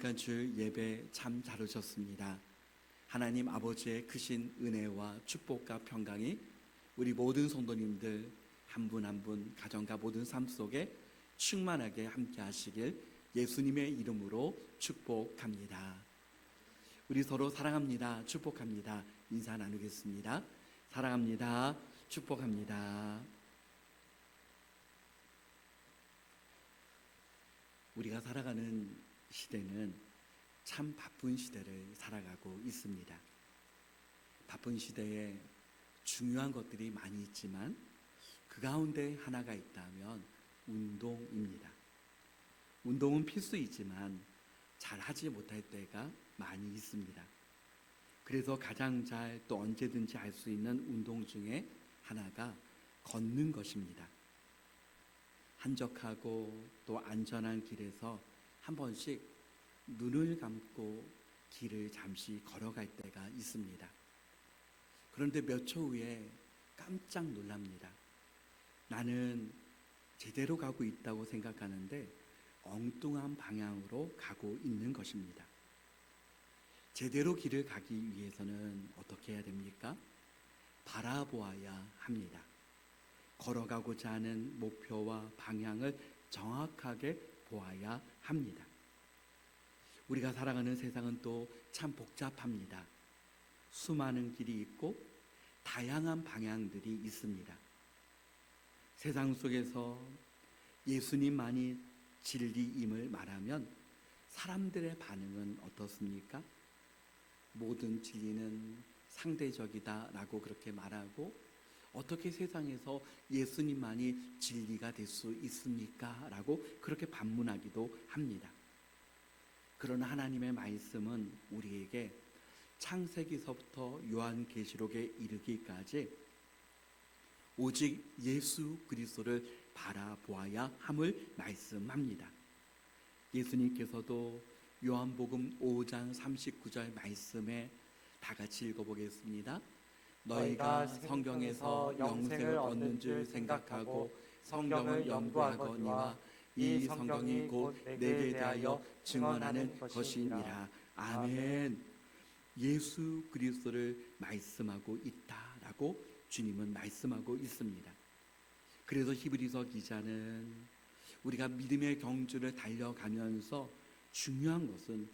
시간 줄 예배 참 잘 오셨습니다. 하나님 아버지의 크신 은혜와 축복과 평강이 우리 모든 성도님들 한 분 한 분 가정과 모든 삶 속에 충만하게 함께 하시길 예수님의 이름으로 축복합니다. 우리 서로 사랑합니다. 축복합니다. 인사 나누겠습니다. 사랑합니다. 축복합니다. 우리가 살아가는 시대는 참 바쁜 시대를 살아가고 있습니다. 바쁜 시대에 중요한 것들이 많이 있지만 그 가운데 하나가 있다면 운동입니다. 운동은 필수이지만 잘 하지 못할 때가 많이 있습니다. 그래서 가장 잘 또 언제든지 할 수 있는 운동 중에 하나가 걷는 것입니다. 한적하고 또 안전한 길에서 한 번씩 눈을 감고 길을 잠시 걸어갈 때가 있습니다. 그런데 몇 초 후에 깜짝 놀랍니다. 나는 제대로 가고 있다고 생각하는데 엉뚱한 방향으로 가고 있는 것입니다. 제대로 길을 가기 위해서는 어떻게 해야 됩니까? 바라보아야 합니다. 걸어가고자 하는 목표와 방향을 정확하게 보아야 합니다. 우리가 살아가는 세상은 또 참 복잡합니다. 수많은 길이 있고 다양한 방향들이 있습니다. 세상 속에서 예수님만이 진리임을 말하면 사람들의 반응은 어떻습니까? 모든 진리는 상대적이다 라고 그렇게 말하고, 어떻게 세상에서 예수님만이 진리가 될 수 있습니까? 라고 그렇게 반문하기도 합니다. 그러나 하나님의 말씀은 우리에게 창세기서부터 요한계시록에 이르기까지 오직 예수 그리스도를 바라보아야 함을 말씀합니다. 예수님께서도 요한복음 5장 39절 말씀에 다 같이 읽어보겠습니다. 너희가 성경에서 영생을 얻는 줄 생각하고 성경을 연구하거니와 이 성경이 곧 내게 대하여 증언하는 것이니라. 아멘. 예수 그리스도를 말씀하고 있다라고 주님은 말씀하고 있습니다. 그래서 히브리서 기자는 우리가 믿음의 경주를 달려가면서 중요한 것은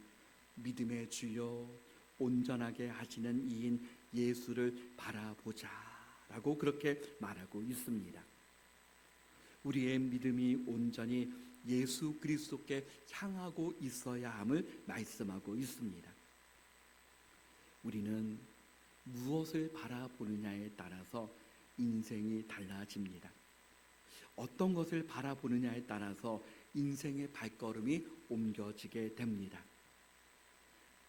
믿음의 주요 온전하게 하시는 이인 예수를 바라보자 라고 그렇게 말하고 있습니다. 우리의 믿음이 온전히 예수 그리스도께 향하고 있어야 함을 말씀하고 있습니다. 우리는 무엇을 바라보느냐에 따라서 인생이 달라집니다. 어떤 것을 바라보느냐에 따라서 인생의 발걸음이 옮겨지게 됩니다.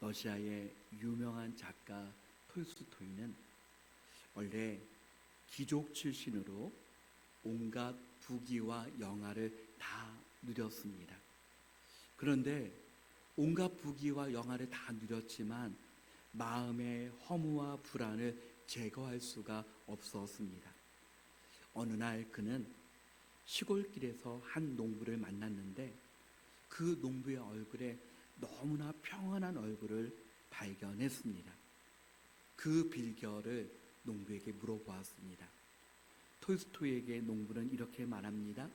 러시아의 유명한 작가 톨스토이는 원래 귀족 출신으로 온갖 부귀와 영화를 다 누렸습니다. 그런데 온갖 부귀와 영화를 다 누렸지만 마음의 허무와 불안을 제거할 수가 없었습니다. 어느 날 그는 시골길에서 한 농부를 만났는데 그 농부의 얼굴에 너무나 평안한 얼굴을 발견했습니다. 그 비결을 농부에게 물어보았습니다. 톨스토이에게 농부는 이렇게 말합니다.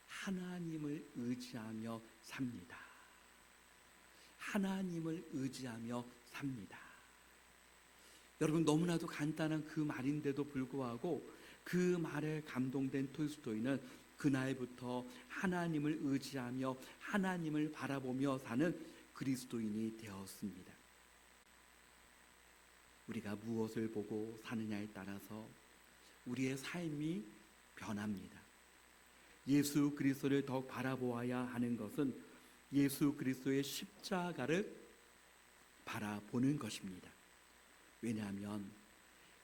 하나님을 의지하며 삽니다. 하나님을 의지하며 삽니다. 여러분, 너무나도 간단한 그 말인데도 불구하고 그 말에 감동된 톨스토이는 그날부터 하나님을 의지하며 하나님을 바라보며 사는 그리스도인이 되었습니다. 우리가 무엇을 보고 사느냐에 따라서 우리의 삶이 변합니다. 예수 그리스도를 더욱 바라보아야 하는 것은 예수 그리스도의 십자가를 바라보는 것입니다. 왜냐하면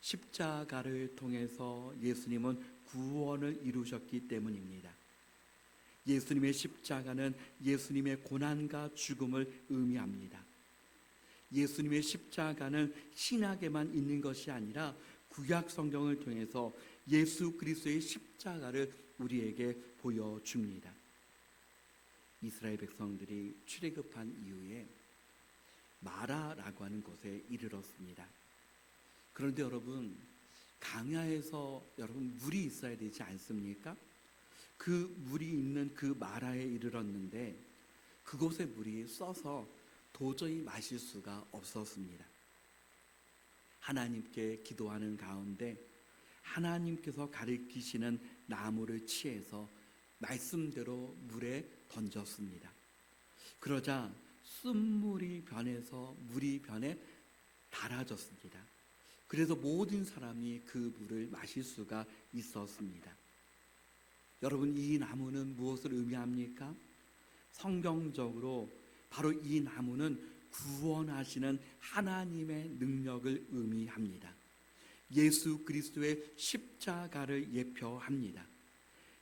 십자가를 통해서 예수님은 구원을 이루셨기 때문입니다. 예수님의 십자가는 예수님의 고난과 죽음을 의미합니다. 예수님의 십자가는 신약에만 있는 것이 아니라 구약 성경을 통해서 예수 그리스도의 십자가를 우리에게 보여줍니다. 이스라엘 백성들이 출애굽한 이후에 마라라고 하는 곳에 이르렀습니다. 그런데 여러분, 강야에서 여러분 물이 있어야 되지 않습니까? 그 물이 있는 그 마라에 이르렀는데 그곳의 물이 써서 도저히 마실 수가 없었습니다. 하나님께 기도하는 가운데 하나님께서 가리키시는 나무를 취해서 말씀대로 물에 던졌습니다. 그러자 쓴물이 변해서 물이 변해 달아졌습니다. 그래서 모든 사람이 그 물을 마실 수가 있었습니다. 여러분, 이 나무는 무엇을 의미합니까? 성경적으로 바로 이 나무는 구원하시는 하나님의 능력을 의미합니다. 예수 그리스도의 십자가를 예표합니다.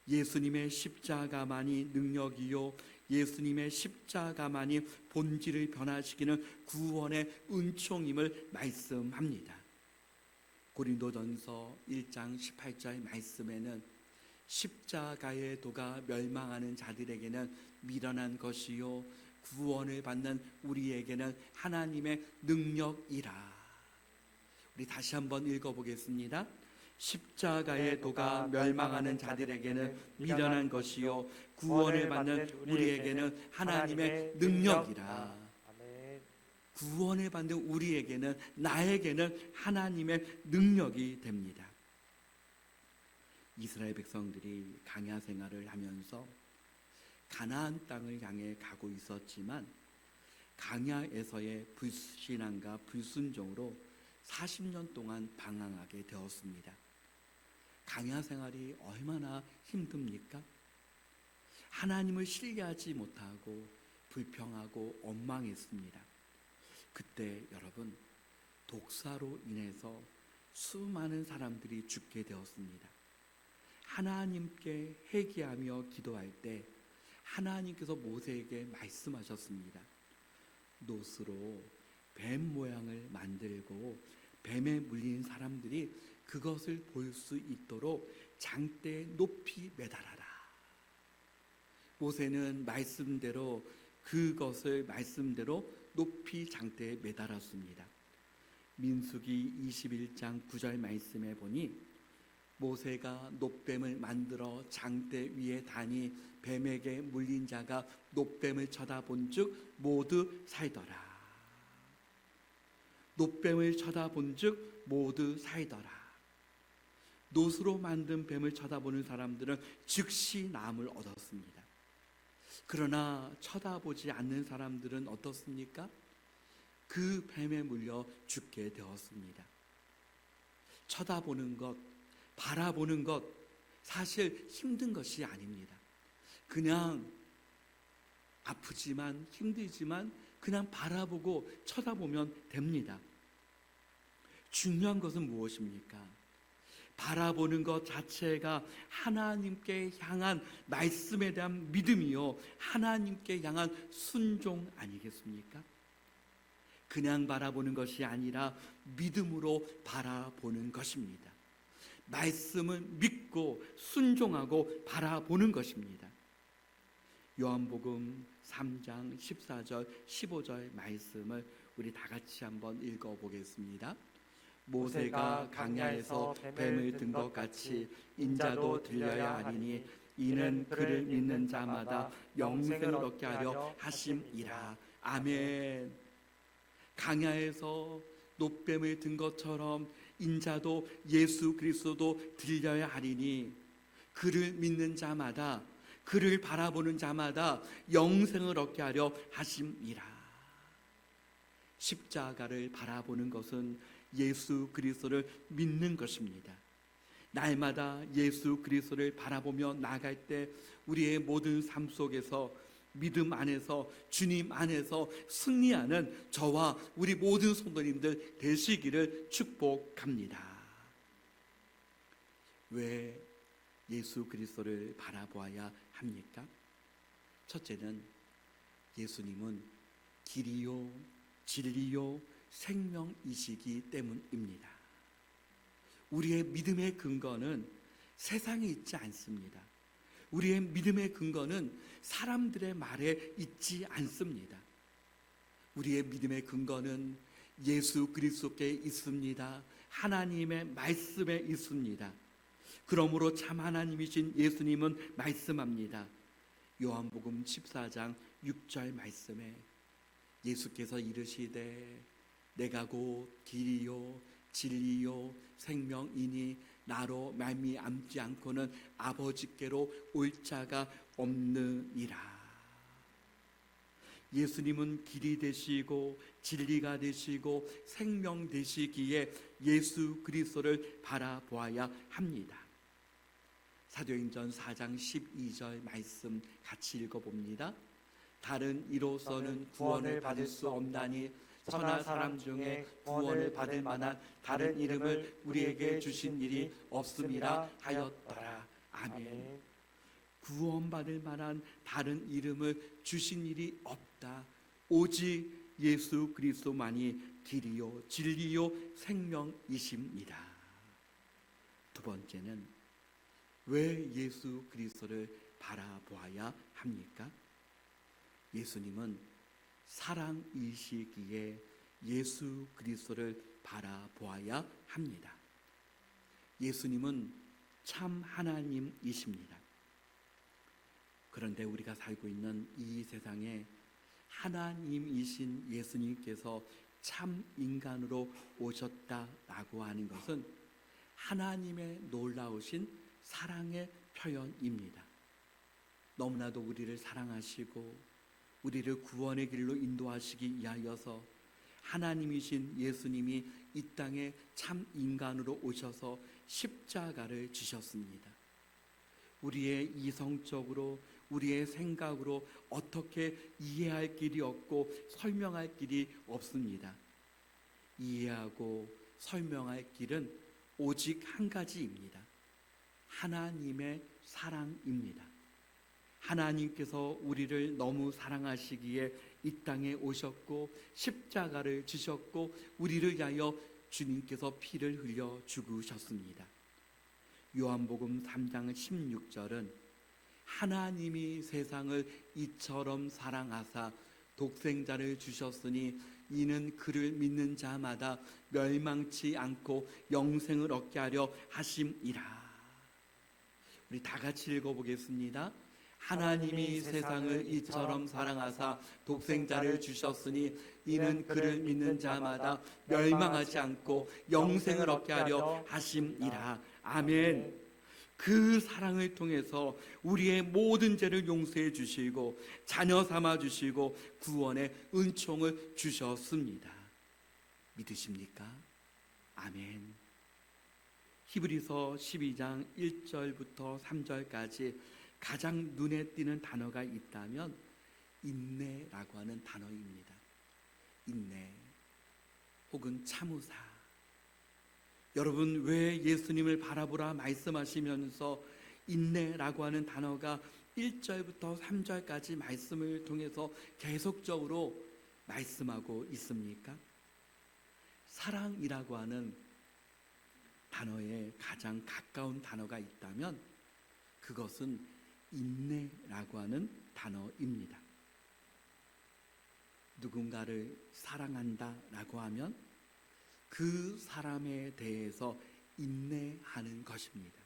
예수님의 십자가만이 능력이요 예수님의 십자가만이 본질을 변화시키는 구원의 은총임을 말씀합니다. 고린도전서 1장 18절 말씀에는 십자가의 도가 멸망하는 자들에게는 미련한 것이요 구원을 받는 우리에게는 하나님의 능력이라. 우리 다시 한번 읽어보겠습니다. 십자가의 도가 멸망하는 자들에게는 미련한 것이요 구원을 받는 우리에게는 하나님의 능력이라. 구원을 받는 우리에게는, 나에게는 하나님의 능력이 됩니다. 이스라엘 백성들이 강야 생활을 하면서 가나안 땅을 향해 가고 있었지만 강야에서의 불신앙과 불순종으로 40년 동안 방황하게 되었습니다. 강야 생활이 얼마나 힘듭니까? 하나님을 신뢰하지 못하고 불평하고 원망했습니다. 그때 여러분, 독사로 인해서 수많은 사람들이 죽게 되었습니다. 하나님께 회개하며 기도할 때 하나님께서 모세에게 말씀하셨습니다. 놋으로 뱀 모양을 만들고 뱀에 물린 사람들이 그것을 볼 수 있도록 장대에 높이 매달아라. 모세는 말씀대로 그것을 말씀대로 높이 장대에 매달았습니다. 민수기 21장 9절 말씀에 보니 모세가 놋뱀을 만들어 장대 위에 다니 뱀에게 물린 자가 놋뱀을 쳐다본 즉 모두 살더라. 놋뱀을 쳐다본 즉 모두 살더라. 놋으로 만든 뱀을 쳐다보는 사람들은 즉시 나음을 얻었습니다. 그러나 쳐다보지 않는 사람들은 어떻습니까? 그 뱀에 물려 죽게 되었습니다. 쳐다보는 것, 바라보는 것, 사실 힘든 것이 아닙니다. 그냥 아프지만 힘들지만 그냥 바라보고 쳐다보면 됩니다. 중요한 것은 무엇입니까? 바라보는 것 자체가 하나님께 향한 말씀에 대한 믿음이요 하나님께 향한 순종 아니겠습니까? 그냥 바라보는 것이 아니라 믿음으로 바라보는 것입니다. 말씀을 믿고 순종하고 바라보는 것입니다. 요한복음 3장 14절 15절 말씀을 우리 다 같이 한번 읽어보겠습니다. 모세가 강야에서 뱀을 든 것 같이 인자도 들려야 하리니 이는 그를 믿는 자마다 영생을 얻게 하려 하심이라. 아멘. 강야에서 놋뱀을 든 것처럼 인자도 예수 그리스도도 들려야 하리니 그를 믿는 자마다, 그를 바라보는 자마다 영생을 얻게 하려 하심이라. 십자가를 바라보는 것은 예수 그리스도를 믿는 것입니다. 날마다 예수 그리스도를 바라보며 나아갈 때 우리의 모든 삶 속에서 믿음 안에서, 주님 안에서 승리하는 저와 우리 모든 성도님들 되시기를 축복합니다. 왜 예수 그리스도를 바라보아야 합니까? 첫째는 예수님은 길이요 진리요 생명이시기 때문입니다. 우리의 믿음의 근거는 세상에 있지 않습니다. 우리의 믿음의 근거는 사람들의 말에 있지 않습니다. 우리의 믿음의 근거는 예수 그리스도께 있습니다. 하나님의 말씀에 있습니다. 그러므로 참 하나님이신 예수님은 말씀합니다. 요한복음 14장 6절 말씀에 예수께서 이르시되 내가 곧 길이요 진리요 생명이니 나로 말미암지 않고는 아버지께로 올 자가 없느니라. 예수님은 길이 되시고 진리가 되시고 생명 되시기에 예수 그리스도를 바라보아야 합니다. 사도행전 4장 12절 말씀 같이 읽어봅니다. 다른 이로서는 구원을 받을 수 없나니 천하 사람 중에 구원을 받을 만한 다른 이름을 우리에게 주신 일이 없음이라 하였더라. 아멘. 구원받을 만한 다른 이름을 주신 일이 없다. 오직 예수 그리스도만이 길이요 진리요 생명이십니다. 두 번째는 왜 예수 그리스도를 바라보아야 합니까? 예수님은 사랑이시기에 예수 그리스도를 바라보아야 합니다. 예수님은 참 하나님이십니다. 그런데 우리가 살고 있는 이 세상에 하나님이신 예수님께서 참 인간으로 오셨다라고 하는 것은 하나님의 놀라우신 사랑의 표현입니다. 너무나도 우리를 사랑하시고 우리를 구원의 길로 인도하시기 위하여서 하나님이신 예수님이 이 땅에 참 인간으로 오셔서 십자가를 지셨습니다. 우리의 이성적으로 우리의 생각으로 어떻게 이해할 길이 없고 설명할 길이 없습니다. 이해하고 설명할 길은 오직 한 가지입니다. 하나님의 사랑입니다. 하나님께서 우리를 너무 사랑하시기에 이 땅에 오셨고 십자가를 지셨고 우리를 위하여 주님께서 피를 흘려 죽으셨습니다. 요한복음 3장 16절은 하나님이 세상을 이처럼 사랑하사 독생자를 주셨으니 이는 그를 믿는 자마다 멸망치 않고 영생을 얻게 하려 하심이라. 우리 다 같이 읽어보겠습니다. 하나님이 세상을 이처럼 사랑하사 독생자를 주셨으니 이는 그를 믿는 자마다 멸망하지 않고 영생을 얻게 하려 하심이라. 아멘. 그 사랑을 통해서 우리의 모든 죄를 용서해 주시고 자녀 삼아 주시고 구원의 은총을 주셨습니다. 믿으십니까? 아멘. 히브리서 12장 1절부터 3절까지 가장 눈에 띄는 단어가 있다면 인내라고 하는 단어입니다. 인내 혹은 참으사. 여러분, 왜 예수님을 바라보라 말씀하시면서 인내라고 하는 단어가 1절부터 3절까지 말씀을 통해서 계속적으로 말씀하고 있습니까? 사랑이라고 하는 단어에 가장 가까운 단어가 있다면 그것은 인내라고 하는 단어입니다. 누군가를 사랑한다라고 하면 그 사람에 대해서 인내하는 것입니다.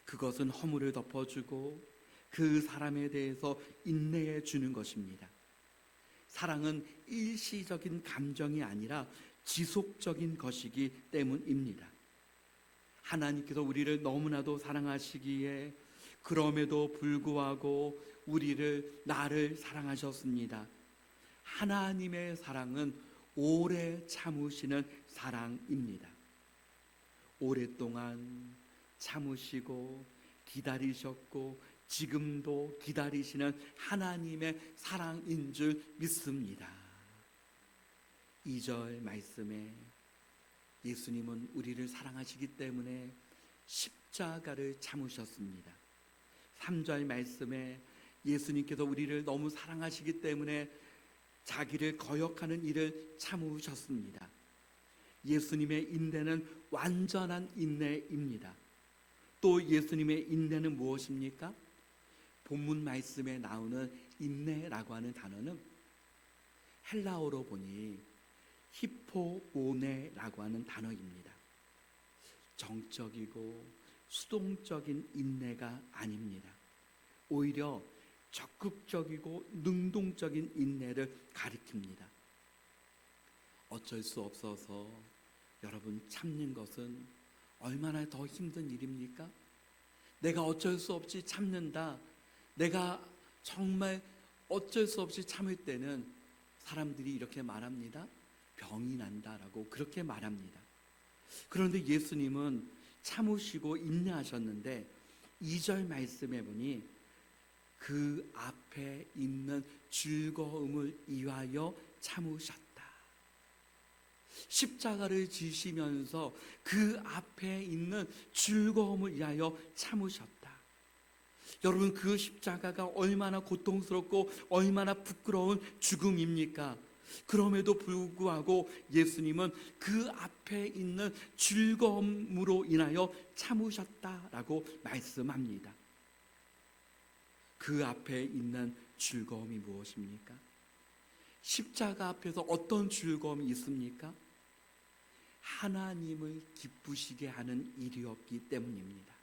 그것은 허물을 덮어주고 그 사람에 대해서 인내해 주는 것입니다. 사랑은 일시적인 감정이 아니라 지속적인 것이기 때문입니다. 하나님께서 우리를 너무나도 사랑하시기에 그럼에도 불구하고 나를 사랑하셨습니다. 하나님의 사랑은 오래 참으시는 사랑입니다. 오랫동안 참으시고 기다리셨고 지금도 기다리시는 하나님의 사랑인 줄 믿습니다. 2절 말씀에 예수님은 우리를 사랑하시기 때문에 십자가를 참으셨습니다. 3절 말씀에 예수님께서 우리를 너무 사랑하시기 때문에 자기를 거역하는 일을 참으셨습니다. 예수님의 인내는 완전한 인내입니다. 또 예수님의 인내는 무엇입니까? 본문 말씀에 나오는 인내라고 하는 단어는 헬라어로 보니 히포모네라고 하는 단어입니다. 정적이고 수동적인 인내가 아닙니다. 오히려 적극적이고 능동적인 인내를 가리킵니다. 어쩔 수 없어서 여러분 참는 것은 얼마나 더 힘든 일입니까? 내가 어쩔 수 없이 참는다. 내가 정말 어쩔 수 없이 참을 때는 사람들이 이렇게 말합니다. 병이 난다라고 그렇게 말합니다. 그런데 예수님은 참으시고 인내하셨는데 2절 말씀해 보니 그 앞에 있는 즐거움을 위하여 참으셨다. 십자가를 지시면서 그 앞에 있는 즐거움을 위하여 참으셨다. 여러분, 그 십자가가 얼마나 고통스럽고 얼마나 부끄러운 죽음입니까? 그럼에도 불구하고 예수님은 그 앞에 있는 즐거움으로 인하여 참으셨다라고 말씀합니다. 그 앞에 있는 즐거움이 무엇입니까? 십자가 앞에서 어떤 즐거움이 있습니까? 하나님을 기쁘시게 하는 일이었기 때문입니다.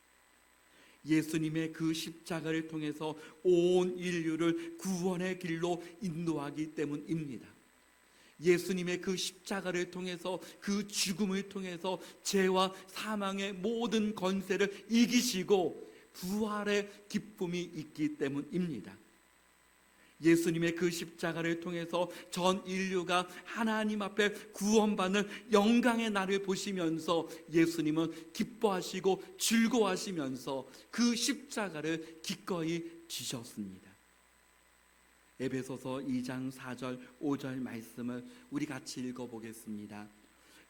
예수님의 그 십자가를 통해서 온 인류를 구원의 길로 인도하기 때문입니다. 예수님의 그 십자가를 통해서 그 죽음을 통해서 죄와 사망의 모든 권세를 이기시고 부활의 기쁨이 있기 때문입니다. 예수님의 그 십자가를 통해서 전 인류가 하나님 앞에 구원받는 영광의 날을 보시면서 예수님은 기뻐하시고 즐거워하시면서 그 십자가를 기꺼이 지셨습니다. 에베소서 2장 4절 5절 말씀을 우리 같이 읽어보겠습니다.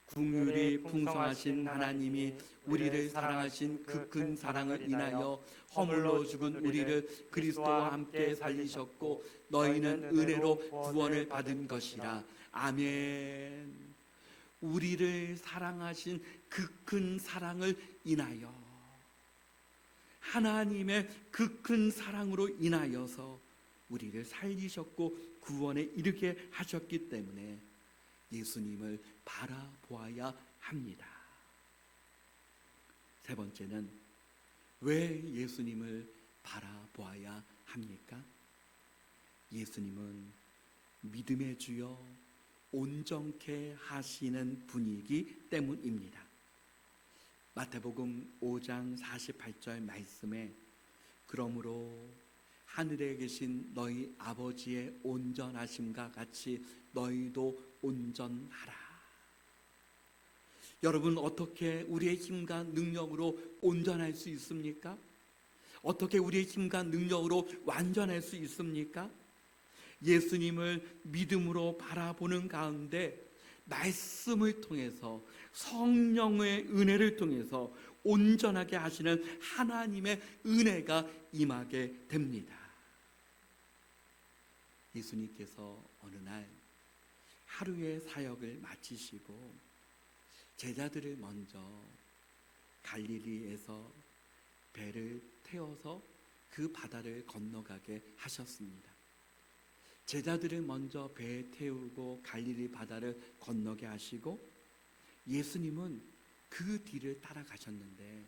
긍휼이 풍성하신 하나님이 우리를 사랑하신 그 큰 사랑을 인하여 허물로 죽은 우리를 그리스도와 함께 살리셨고 너희는 은혜로 구원을 받은 것이라. 아멘. 우리를 사랑하신 그 큰 사랑을 인하여, 하나님의 그 큰 사랑으로 인하여서 우리를 살리셨고 구원에 이르게 하셨기 때문에 예수님을 바라보아야 합니다. 세 번째는 왜 예수님을 바라보아야 합니까? 예수님은 믿음의 주여 온전케 하시는 분이기 때문입니다. 마태복음 5장 48절 말씀에 그러므로 하늘에 계신 너희 아버지의 온전하심과 같이 너희도 온전하라. 여러분, 어떻게 우리의 힘과 능력으로 온전할 수 있습니까? 어떻게 우리의 힘과 능력으로 완전할 수 있습니까? 예수님을 믿음으로 바라보는 가운데 말씀을 통해서 성령의 은혜를 통해서 온전하게 하시는 하나님의 은혜가 임하게 됩니다. 예수님께서 어느 날 하루의 사역을 마치시고 제자들을 먼저 갈릴리에서 배를 태워서 그 바다를 건너가게 하셨습니다. 제자들을 먼저 배에 태우고 갈릴리 바다를 건너게 하시고 예수님은 그 뒤를 따라가셨는데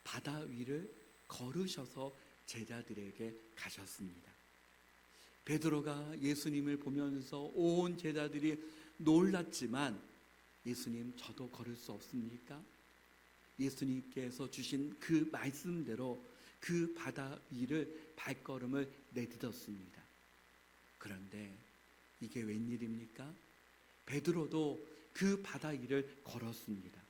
바다 위를 걸으셔서 제자들에게 가셨습니다. 베드로가 예수님을 보면서 온 제자들이 놀랐지만 예수님, 저도 걸을 수 없습니까? 예수님께서 주신 그 말씀대로 그 바다 위를 발걸음을 내딛었습니다. 그런데 이게 웬일입니까? 베드로도 그 바다 위를 걸었습니다.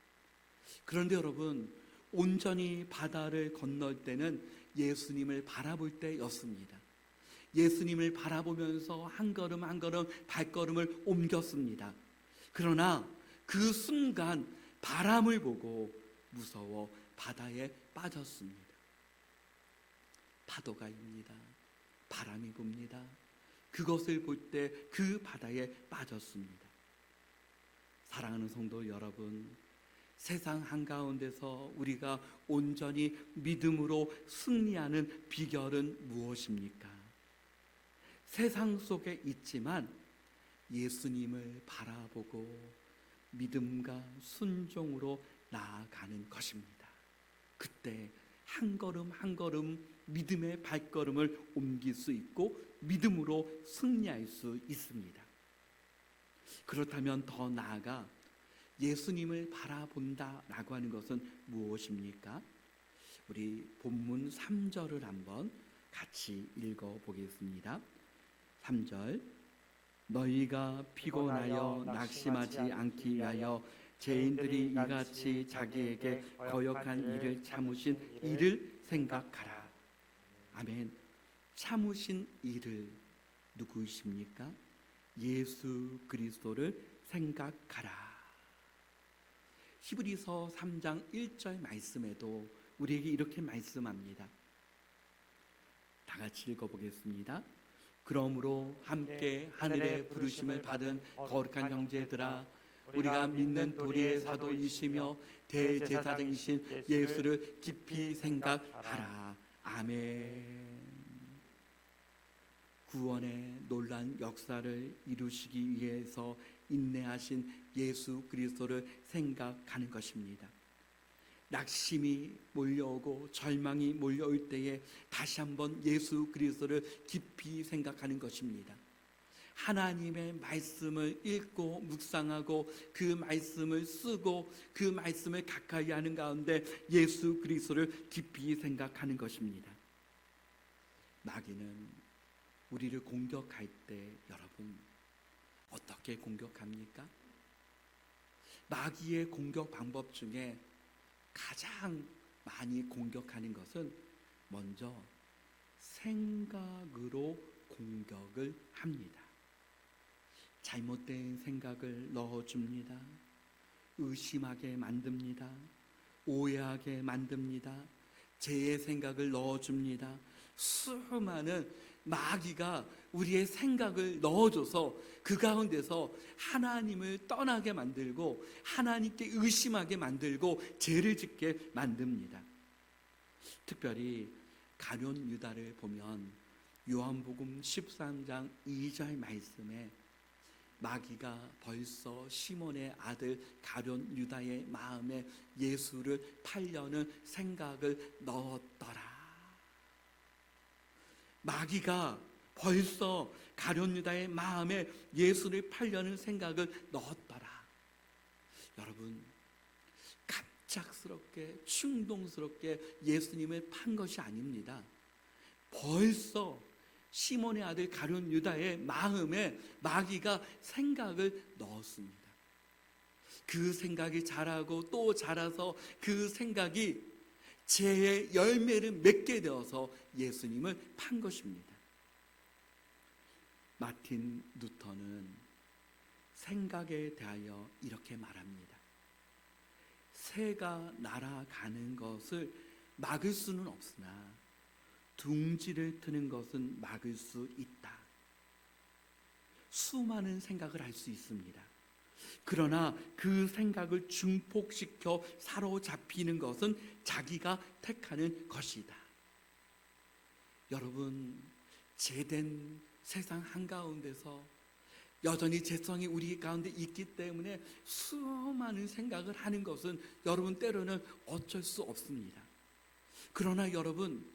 그런데 여러분, 온전히 바다를 건널 때는 예수님을 바라볼 때였습니다. 예수님을 바라보면서 한 걸음 한 걸음 발걸음을 옮겼습니다. 그러나 그 순간 바람을 보고 무서워 바다에 빠졌습니다. 파도가 입니다. 바람이 붑니다. 그것을 볼 때 그 바다에 빠졌습니다. 사랑하는 성도 여러분, 세상 한가운데서 우리가 온전히 믿음으로 승리하는 비결은 무엇입니까? 세상 속에 있지만 예수님을 바라보고 믿음과 순종으로 나아가는 것입니다. 그때 한 걸음 한 걸음 믿음의 발걸음을 옮길 수 있고 믿음으로 승리할 수 있습니다. 그렇다면 더 나아가 예수님을 바라본다라고 하는 것은 무엇입니까? 우리 본문 3절을 한번 같이 읽어보겠습니다. 3절, 너희가 피곤하여 낙심하지 않기 위하여 죄인들이 이같이 자기에게 거역한 일을 참으신 이를 생각하라. 아멘. 참으신 이를 누구이십니까? 예수 그리스도를 생각하라. 히브리서 3장 1절 말씀에도 우리에게 이렇게 말씀합니다. 다 같이 읽어보겠습니다. 그러므로 함께 하늘의 부르심을 받은 거룩한 형제들아, 우리가 믿는 도리의 사도이시며 대제사장이신 예수를 깊이 생각하라. 아멘. 구원의 놀란 역사를 이루시기 위해서 인내하신 예수 그리스도를 생각하는 것입니다. 낙심이 몰려오고 절망이 몰려올 때에 다시 한번 예수 그리스도를 깊이 생각하는 것입니다. 하나님의 말씀을 읽고 묵상하고 그 말씀을 쓰고 그 말씀을 가까이 하는 가운데 예수 그리스도를 깊이 생각하는 것입니다. 마귀는 우리를 공격할 때 여러분 어떻게 공격합니까? 마귀의 공격 방법 중에 가장 많이 공격하는 것은 먼저 생각으로 공격을 합니다. 잘못된 생각을 넣어줍니다. 의심하게 만듭니다. 오해하게 만듭니다. 죄의 생각을 넣어줍니다. 수많은 마귀가 우리의 생각을 넣어줘서 그 가운데서 하나님을 떠나게 만들고 하나님께 의심하게 만들고 죄를 짓게 만듭니다. 특별히 가룟 유다를 보면 요한복음 13장 2절 말씀에 마귀가 벌써 시몬의 아들 가룟 유다의 마음에 예수를 팔려는 생각을 넣었더라. 마귀가 벌써 가룟 유다의 마음에 예수를 팔려는 생각을 넣었더라. 여러분, 갑작스럽게 충동스럽게 예수님을 판 것이 아닙니다. 벌써 시몬의 아들 가룟 유다의 마음에 마귀가 생각을 넣었습니다. 그 생각이 자라고 또 자라서 그 생각이 죄의 열매를 맺게 되어서 예수님을 판 것입니다. 마틴 루터는 생각에 대하여 이렇게 말합니다. 새가 날아가는 것을 막을 수는 없으나 둥지를 트는 것은 막을 수 있다. 수많은 생각을 할 수 있습니다. 그러나 그 생각을 증폭시켜 사로잡히는 것은 자기가 택하는 것이다. 여러분, 죄된 세상 한가운데서 여전히 죄성이 우리 가운데 있기 때문에 수많은 생각을 하는 것은 여러분 때로는 어쩔 수 없습니다. 그러나 여러분,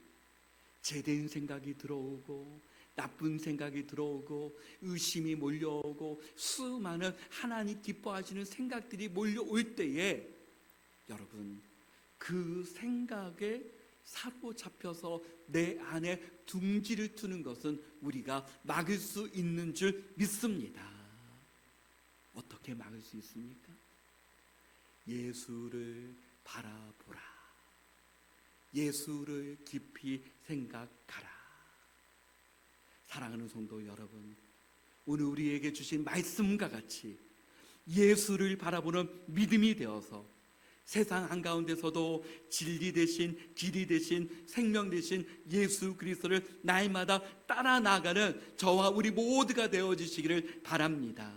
죄된 생각이 들어오고 나쁜 생각이 들어오고 의심이 몰려오고 수많은 하나님 기뻐하시는 생각들이 몰려올 때에 여러분 그 생각에 사로잡혀서 내 안에 둥지를 트는 것은 우리가 막을 수 있는 줄 믿습니다. 어떻게 막을 수 있습니까? 예수를 바라보라. 예수를 깊이 생각하라. 사랑하는 성도 여러분, 오늘 우리에게 주신 말씀과 같이 예수를 바라보는 믿음이 되어서 세상 한가운데서도 진리 되신 길이 되신 생명 되신 예수 그리스도를 날마다 따라 나가는 저와 우리 모두가 되어지시기를 바랍니다.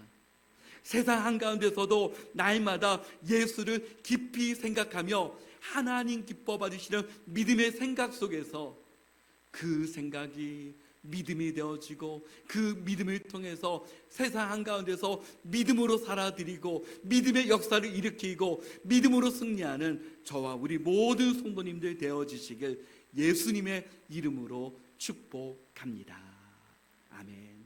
세상 한가운데서도 날마다 예수를 깊이 생각하며 하나님 기뻐 받으시는 믿음의 생각 속에서 그 생각이 믿음이 되어지고 그 믿음을 통해서 세상 한가운데서 믿음으로 살아드리고 믿음의 역사를 일으키고 믿음으로 승리하는 저와 우리 모든 성도님들 되어지시길 예수님의 이름으로 축복합니다. 아멘.